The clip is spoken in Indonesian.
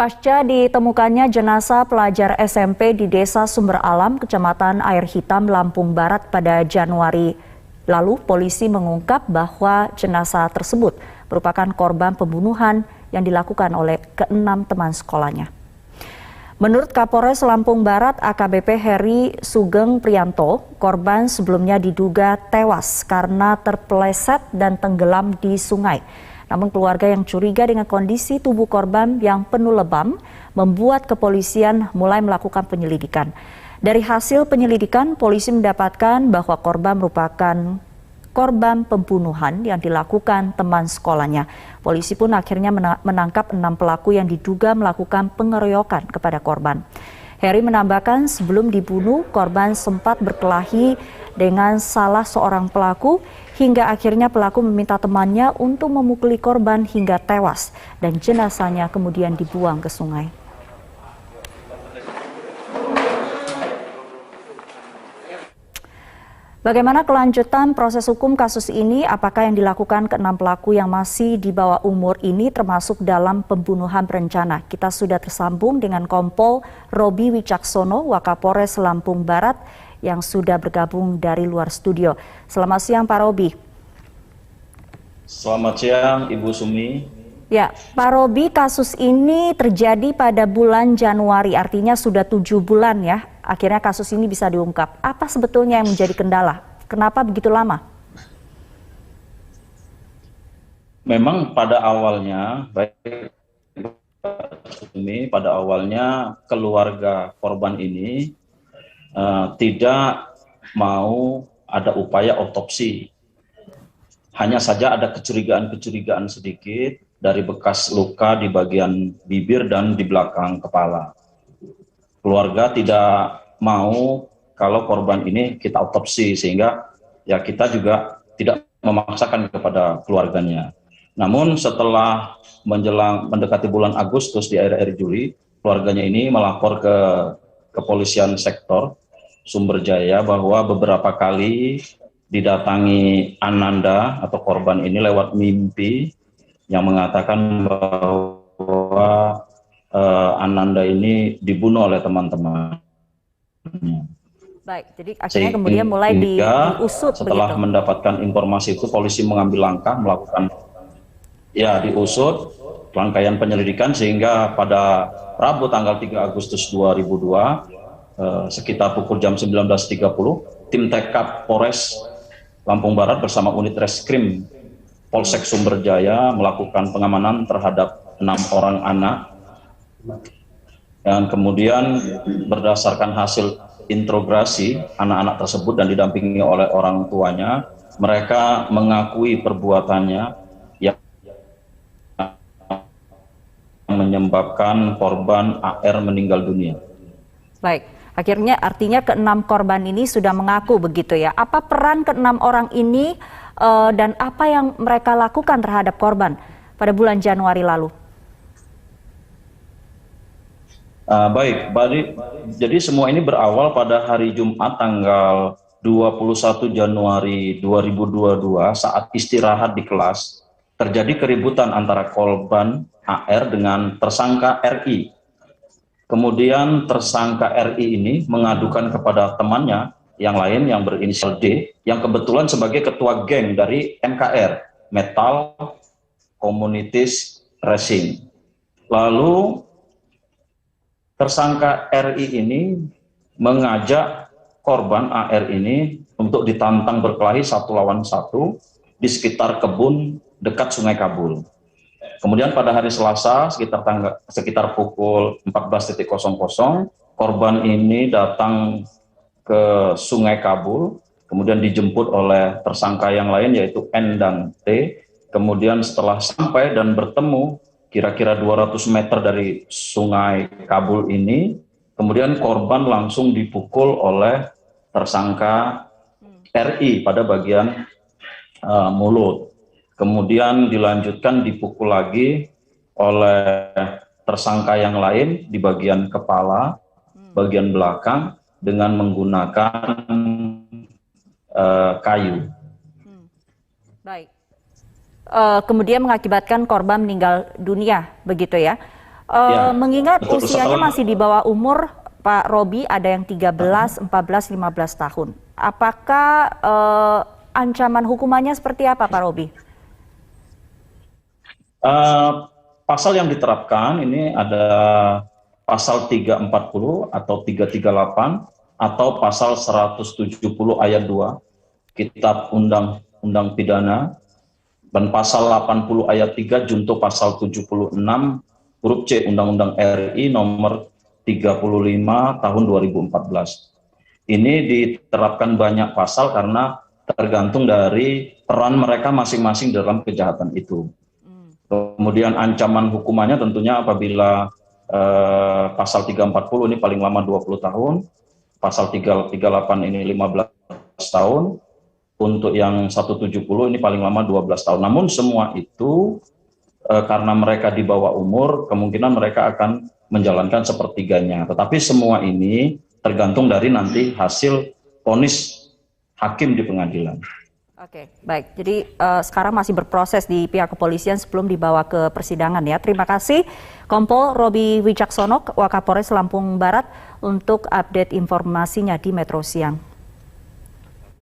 Pasca ditemukannya jenazah pelajar SMP di Desa Sumber Alam, Kecamatan Air Hitam, Lampung Barat pada Januari lalu, polisi mengungkap bahwa jenazah tersebut merupakan korban pembunuhan yang dilakukan oleh keenam teman sekolahnya. Menurut Kapolres Lampung Barat AKBP Heri Sugeng Priyanto, korban sebelumnya diduga tewas karena terpeleset dan tenggelam di sungai. Namun keluarga yang curiga dengan kondisi tubuh korban yang penuh lebam membuat kepolisian mulai melakukan penyelidikan. Dari hasil penyelidikan, polisi mendapatkan bahwa korban merupakan korban pembunuhan yang dilakukan teman sekolahnya. Polisi pun akhirnya menangkap 6 pelaku yang diduga melakukan pengeroyokan kepada korban. Heri menambahkan sebelum dibunuh, korban sempat berkelahi dengan salah seorang pelaku hingga akhirnya pelaku meminta temannya untuk memukuli korban hingga tewas dan jenazahnya kemudian dibuang ke sungai. Bagaimana kelanjutan proses hukum kasus ini? Apakah yang dilakukan ke-6 pelaku yang masih di bawah umur ini termasuk dalam pembunuhan berencana? Kita sudah tersambung dengan Kompol Robi Wicaksono, Wakapolres Lampung Barat yang sudah bergabung dari luar studio. Selamat siang Pak Robi. Selamat siang Ibu Sumi. Ya, Pak Robi, kasus ini terjadi pada bulan Januari, artinya sudah 7 bulan ya. Akhirnya kasus ini bisa diungkap. Apa sebetulnya yang menjadi kendala? Kenapa begitu lama? Memang pada awalnya, pada awalnya keluarga korban ini tidak mau ada upaya otopsi. Hanya saja ada kecurigaan-kecurigaan sedikit dari bekas luka di bagian bibir dan di belakang kepala. Keluarga tidak mau kalau korban ini kita otopsi, sehingga ya kita juga tidak memaksakan kepada keluarganya. Namun setelah mendekati bulan Agustus di akhir-akhir Juli, keluarganya ini melapor ke kepolisian sektor Sumber Jaya bahwa beberapa kali didatangi Ananda atau korban ini lewat mimpi yang mengatakan bahwa Ananda ini dibunuh oleh teman-teman. Baik, jadi akhirnya kemudian mulai diusut. Setelah begitu. mendapatkan informasi itu, polisi mengambil langkah melakukan diusut, rangkaian penyelidikan, sehingga pada Rabu tanggal 3 Agustus 2002 sekitar pukul jam 19.30, tim TK Polres Lampung Barat bersama unit Reskrim Polsek Sumber Jaya melakukan pengamanan terhadap 6 orang anak. Dan kemudian berdasarkan hasil interogasi anak-anak tersebut dan didampingi oleh orang tuanya, mereka mengakui perbuatannya yang menyebabkan korban AR meninggal dunia. Baik, akhirnya artinya ke-6 korban ini sudah mengaku begitu ya. Apa peran ke-6 orang ini dan apa yang mereka lakukan terhadap korban pada bulan Januari lalu? Baik, jadi semua ini berawal pada hari Jumat tanggal 21 Januari 2022 saat istirahat di kelas, terjadi keributan antara korban AR dengan tersangka RI. Kemudian tersangka RI ini mengadukan kepada temannya yang lain yang berinisial D, yang kebetulan sebagai ketua geng dari MKR, Metal Communities Racing. Lalu tersangka RI ini mengajak korban AR ini untuk ditantang berkelahi 1 lawan 1 di sekitar kebun dekat Sungai Kabul. Kemudian pada hari Selasa sekitar pukul 14.00, korban ini datang ke Sungai Kabul, kemudian dijemput oleh tersangka yang lain yaitu N dan T. Kemudian setelah sampai dan bertemu kira-kira 200 meter dari Sungai Kabul ini, kemudian korban langsung dipukul oleh tersangka RI pada bagian mulut. Kemudian dilanjutkan dipukul lagi oleh tersangka yang lain di bagian kepala, bagian belakang dengan menggunakan kayu. Baik. Kemudian mengakibatkan korban meninggal dunia, begitu ya. Mengingat betul. usianya masih di bawah umur, Pak Robi, ada yang 13, 14, 15 tahun. Apakah ancaman hukumannya seperti apa, Pak Robi? Pasal yang diterapkan ini ada pasal 340 atau 338 atau pasal 170 ayat 2 Kitab Undang-Undang Pidana, dan pasal 80 ayat 3 junto pasal 76 huruf C Undang-Undang RI nomor 35 tahun 2014. Ini diterapkan banyak pasal karena tergantung dari peran mereka masing-masing dalam kejahatan itu. Kemudian ancaman hukumannya tentunya apabila pasal 340 ini paling lama 20 tahun, pasal 338 ini 15 tahun, untuk yang 170 ini paling lama 12 tahun. Namun semua itu karena mereka di bawah umur, kemungkinan mereka akan menjalankan sepertiganya. Tetapi semua ini tergantung dari nanti hasil vonis hakim di pengadilan. Oke, baik. Jadi sekarang masih berproses di pihak kepolisian sebelum dibawa ke persidangan ya. Terima kasih Kompol Robi Wicaksono, Wakapolres Lampung Barat untuk update informasinya di Metro Siang.